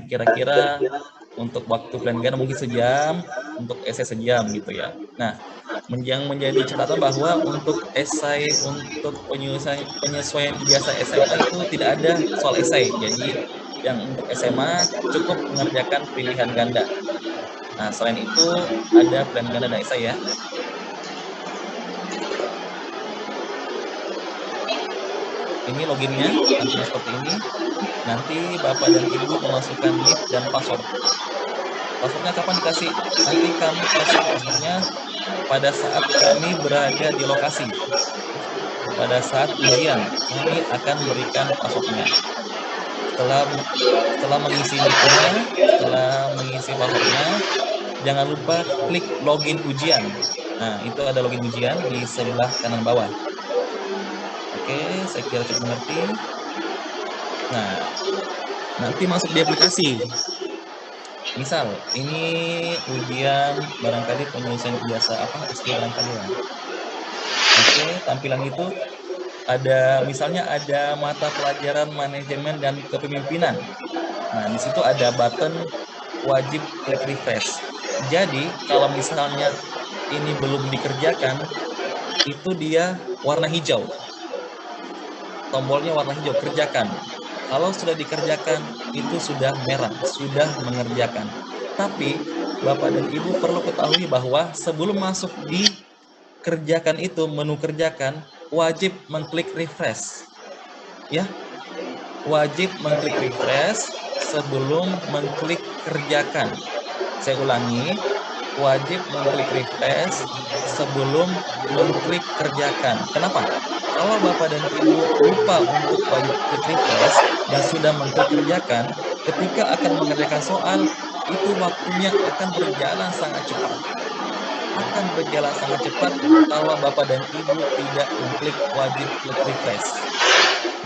kira-kira untuk waktu plan Ganda mungkin sejam, untuk esai sejam gitu ya. Nah, yang menjadi catatan bahwa untuk esai untuk penyesuaian ijazah SMA itu tidak ada soal esai. Jadi yang untuk SMA cukup mengerjakan pilihan ganda. Nah, selain itu ada plan ganda dan esai ya. Ini loginnya, tampilnya seperti ini. Nanti Bapak dan Ibu memasukkan NIK dan password. Passwordnya kapan dikasih? Nanti kami kasih passwordnya pada saat kami berada di lokasi. Pada saat ujian, kami akan berikan passwordnya. Setelah mengisi NIK-nya, setelah mengisi passwordnya, jangan lupa klik login ujian. Nah, itu ada login ujian di sebelah kanan bawah. Oke, saya kira cukup mengerti. Nah, nanti masuk di aplikasi. Misal, ini ujian barangkali penyelesaian ijazah apa SD barangkali ya. Oke, tampilan itu ada misalnya ada mata pelajaran manajemen dan kepemimpinan. Nah, di situ ada button wajib klik refresh. Jadi, kalau misalnya ini belum dikerjakan, itu dia warna hijau. Tombolnya warna hijau, kerjakan. Kalau sudah dikerjakan, itu sudah merah, sudah mengerjakan. Tapi, Bapak dan Ibu perlu ketahui bahwa sebelum masuk di kerjakan itu, menu kerjakan, wajib mengklik refresh. Ya, wajib mengklik refresh sebelum mengklik kerjakan. Saya ulangi, wajib mengklik refresh sebelum mengklik kerjakan. Kenapa? Kalau Bapak dan Ibu lupa untuk wajib klik refresh dan sudah mengklik kerjakan, ketika akan mengerjakan soal, itu waktunya akan berjalan sangat cepat. Akan berjalan sangat cepat kalau Bapak dan Ibu tidak mengklik wajib klik refresh.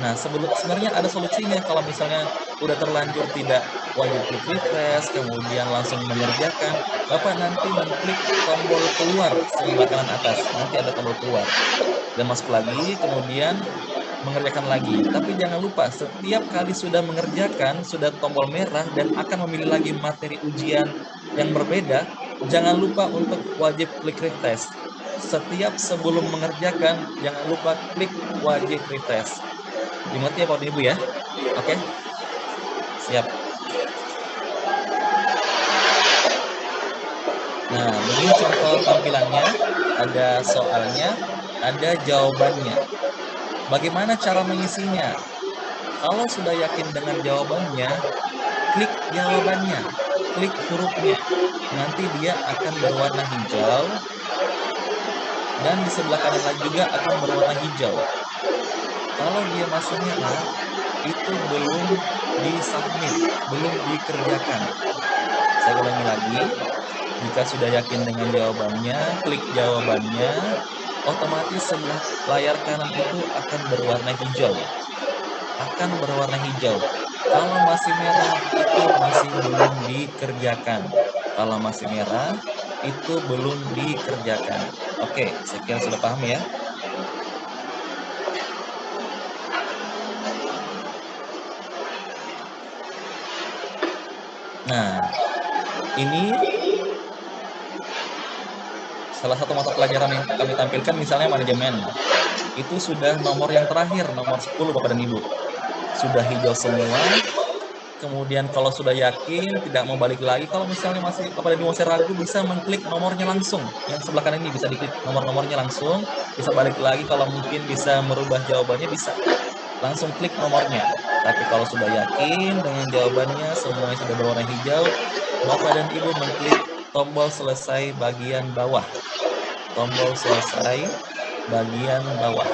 Nah, sebenarnya ada solusinya kalau misalnya udah terlanjur tidak wajib klik refresh, kemudian langsung mengerjakan, Bapak nanti mengklik tombol keluar sebelah kanan atas. Nanti ada tombol keluar. Dan masuk lagi, kemudian mengerjakan lagi. Tapi jangan lupa, setiap kali sudah mengerjakan, sudah tombol merah dan akan memilih lagi materi ujian yang berbeda, jangan lupa untuk wajib klik refresh. Setiap sebelum mengerjakan, jangan lupa klik wajib refresh. Dimengerti ya Bapak Ibu ya? Oke? Siap. Nah, begini contoh tampilannya. Ada soalnya, ada jawabannya. Bagaimana cara mengisinya? Kalau sudah yakin dengan jawabannya, klik jawabannya, klik hurufnya. Nanti dia akan berwarna hijau, dan di sebelah kanan lagi juga akan berwarna hijau. Kalau dia masih merah, itu belum disubmit, belum dikerjakan. Saya ulangi lagi, jika sudah yakin dengan jawabannya, klik jawabannya, otomatis sebelah layar kanan itu akan berwarna hijau. Akan berwarna hijau. Kalau masih merah, itu masih belum dikerjakan. Kalau masih merah, itu belum dikerjakan. Oke, saya kira sudah paham ya. Nah, ini salah satu mata pelajaran yang kami tampilkan misalnya manajemen. Itu sudah nomor yang terakhir, nomor 10 Bapak dan Ibu. Sudah hijau semua. Kemudian kalau sudah yakin, tidak mau balik lagi. Kalau misalnya masih Bapak dan Ibu masih ragu, bisa mengklik nomornya langsung. Yang sebelah kanan ini bisa diklik nomor-nomornya langsung. Bisa balik lagi kalau mungkin bisa merubah jawabannya, bisa. Langsung klik nomornya. Tapi kalau sudah yakin dengan jawabannya, semuanya sudah berwarna hijau, Bapak dan Ibu mengklik tombol selesai bagian bawah. Tombol selesai bagian bawah.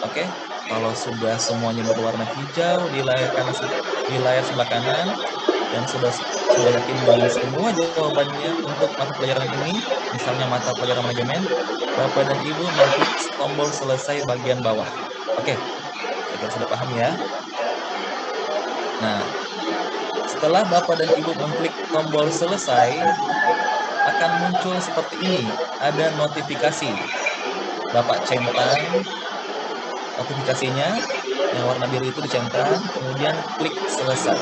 Oke? Kalau sudah semuanya berwarna hijau di layar kanan, di layar sebelah kanan, dan sudah yakin dengan semua jawabannya untuk mata pelajaran ini, misalnya mata pelajaran manajemen, Bapak dan Ibu mengklik tombol selesai bagian bawah. Oke, saya kira sudah paham ya. Nah, setelah Bapak dan Ibu mengklik tombol selesai, akan muncul seperti ini, ada notifikasi. Bapak centang notifikasinya, yang warna biru itu dicentang, kemudian klik selesai.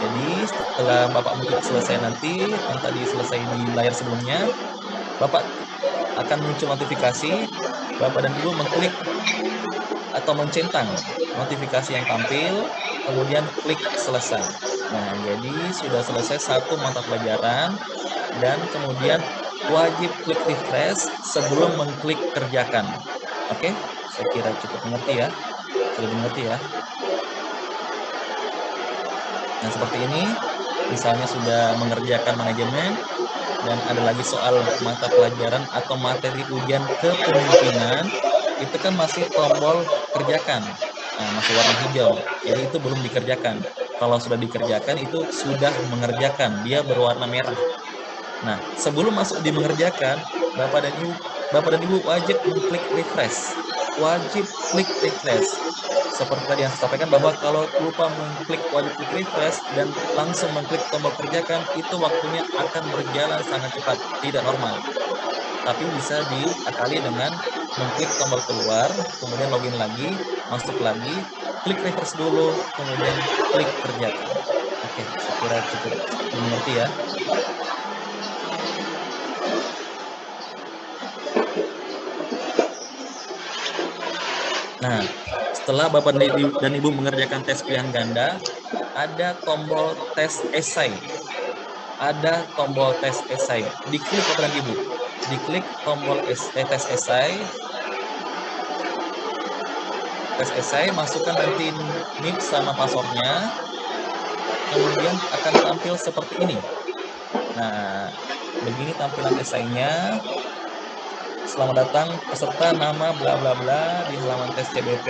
Jadi setelah Bapak mengklik selesai nanti, yang tadi selesai di layar sebelumnya, Bapak akan muncul notifikasi, Bapak dan Ibu mengklik atau mencentang notifikasi yang tampil, kemudian klik selesai. Nah, jadi sudah selesai satu mata pelajaran, dan kemudian wajib klik refresh sebelum mengklik kerjakan. Oke, saya kira cukup mengerti ya. Sudah dimengerti ya. Nah, seperti ini, misalnya sudah mengerjakan manajemen, dan ada lagi soal mata pelajaran atau materi ujian kepemimpinan, itu kan masih tombol kerjakan. Nah, masih warna hijau, jadi itu belum dikerjakan. Kalau sudah dikerjakan, itu sudah mengerjakan, dia berwarna merah. Nah, sebelum masuk di mengerjakan, Bapak dan Ibu wajib mengklik refresh. Wajib klik refresh. Seperti tadi yang saya sampaikan, bahwa kalau lupa mengklik wajib klik refresh dan langsung mengklik tombol kerjakan, itu waktunya akan berjalan sangat cepat, tidak normal. Tapi bisa diakali dengan mengklik tombol keluar, kemudian login lagi, masuk lagi, klik refresh dulu, kemudian klik kerjakan. Oke, saya kira cukup dimengerti ya. Nah, setelah Bapak dan Ibu mengerjakan tes pilihan ganda, ada tombol tes esai. Ada tombol tes esai. Diklik Bapak dan Ibu. Diklik tombol tes esai. Tes esai, masukkan nanti NIP sama passwordnya. Kemudian akan tampil seperti ini. Nah, begini tampilan esainya. Selamat datang peserta nama bla bla bla di halaman tes CBP.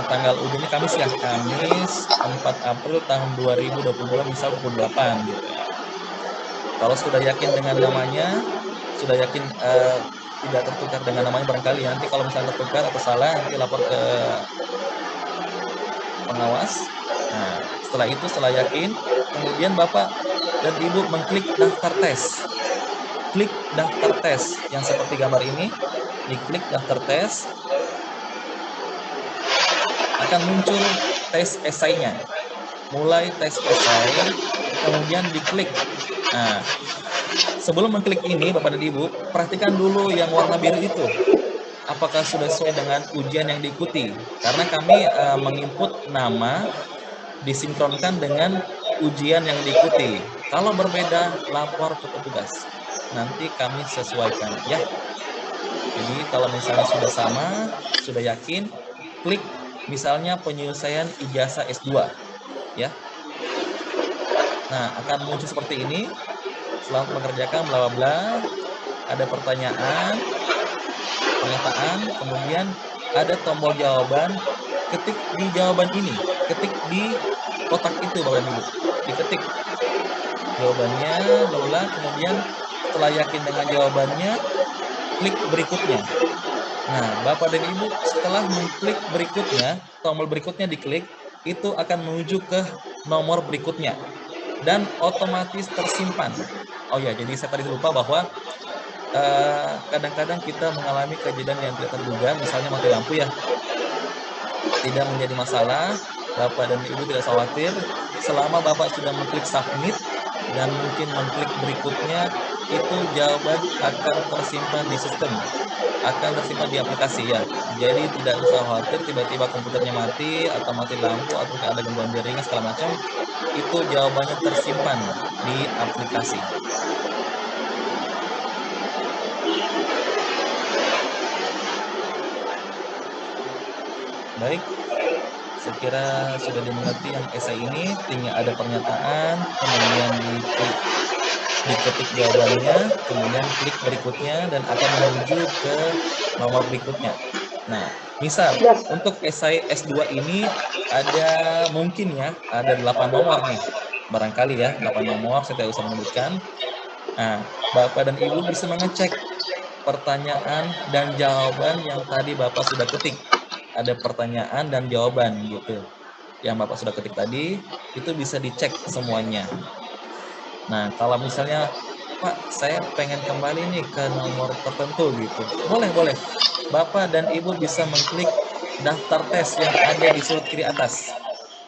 Tanggal ujiannya Kamis ya, Kamis 4 April tahun 2022, misal pukul 8 gitu ya. Kalau sudah yakin dengan namanya, sudah yakin tidak tertukar dengan namanya barangkali ya, nanti kalau misalnya tertukar atau salah, nanti lapor ke pengawas. Nah, setelah itu, setelah yakin, kemudian Bapak dan Ibu mengklik daftar tes. Klik daftar tes yang seperti gambar ini, diklik daftar tes, akan muncul tes esainya. Mulai tes esai, kemudian diklik. Nah, sebelum mengklik ini, Bapak dan Ibu, perhatikan dulu yang warna biru itu. Apakah sudah sesuai dengan ujian yang diikuti? Karena kami menginput nama disinkronkan dengan ujian yang diikuti. Kalau berbeda, lapor ke petugas. Nanti kami sesuaikan ya. Jadi kalau misalnya sudah sama, sudah yakin, klik misalnya penyelesaian ijazah S2 ya. Nah, akan muncul seperti ini. Selamat mengerjakan bla bla bla. Ada pertanyaan, pernyataan, kemudian ada tombol jawaban. Ketik di jawaban ini, ketik di kotak itu Bapak dan Ibu. Diketik jawabannya, bla, kemudian setelah yakin dengan jawabannya, klik berikutnya. Nah, Bapak dan Ibu setelah mengklik berikutnya, tombol berikutnya diklik, itu akan menuju ke nomor berikutnya dan otomatis tersimpan. Oh ya, jadi saya tadi lupa bahwa kadang-kadang kita mengalami kejadian yang tidak terduga, misalnya mati lampu ya. Tidak menjadi masalah, Bapak dan Ibu tidak khawatir, selama Bapak sudah mengklik submit dan mungkin mengklik berikutnya, itu jawaban akan tersimpan di sistem, akan tersimpan di aplikasi ya. Jadi tidak usah khawatir tiba-tiba komputernya mati atau mati lampu atau ada gangguan jaringan segala macam, itu jawabannya tersimpan di aplikasi. Baik, saya kira sudah dimengerti yang esai ini. Tinggal ada pernyataan, kemudian diketik jawabannya, kemudian klik berikutnya dan akan menuju ke nomor berikutnya. Nah, misal untuk esai S2 ini ada mungkin ya, ada 8 nomor nih. Barangkali ya, 8 nomor, saya tidak usah menyebutkan. Nah, Bapak dan Ibu bisa mengecek pertanyaan dan jawaban yang tadi Bapak sudah ketik. Ada pertanyaan dan jawaban gitu. Yang Bapak sudah ketik tadi, itu bisa dicek semuanya. Nah, kalau misalnya, Pak, saya pengen kembali nih ke nomor tertentu gitu. Boleh, boleh. Bapak dan Ibu bisa mengklik daftar tes yang ada di sudut kiri atas.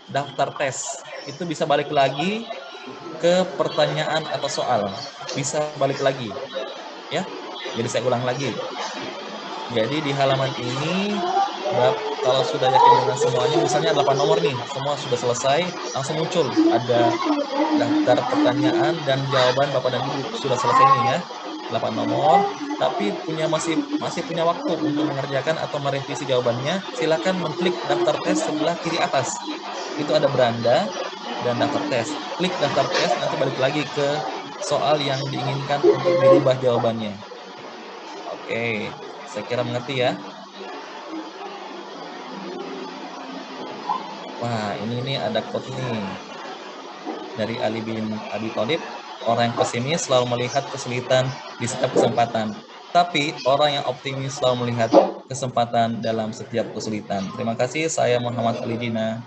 Daftar tes. itu bisa balik lagi ke pertanyaan atau soal. Bisa balik lagi, ya. Jadi saya ulang lagi. Jadi di halaman ini, kalau sudah yakin dengan semuanya, misalnya 8 nomor nih, semua sudah selesai, langsung muncul ada daftar pertanyaan dan jawaban Bapak dan Ibu. Sudah selesai nih ya, 8 nomor, tapi masih punya waktu untuk mengerjakan atau merevisi jawabannya. Silakan mengklik daftar tes sebelah kiri atas. Itu ada beranda dan daftar tes. Klik daftar tes, nanti balik lagi ke soal yang diinginkan untuk dirubah jawabannya. Oke, saya kira mengerti ya. Wah, ini nih ada quote nih dari Ali bin Abi Thalib. Orang yang pesimis selalu melihat kesulitan di setiap kesempatan, tapi orang yang optimis selalu melihat kesempatan dalam setiap kesulitan. Terima kasih, saya Muhammad Ali Dina.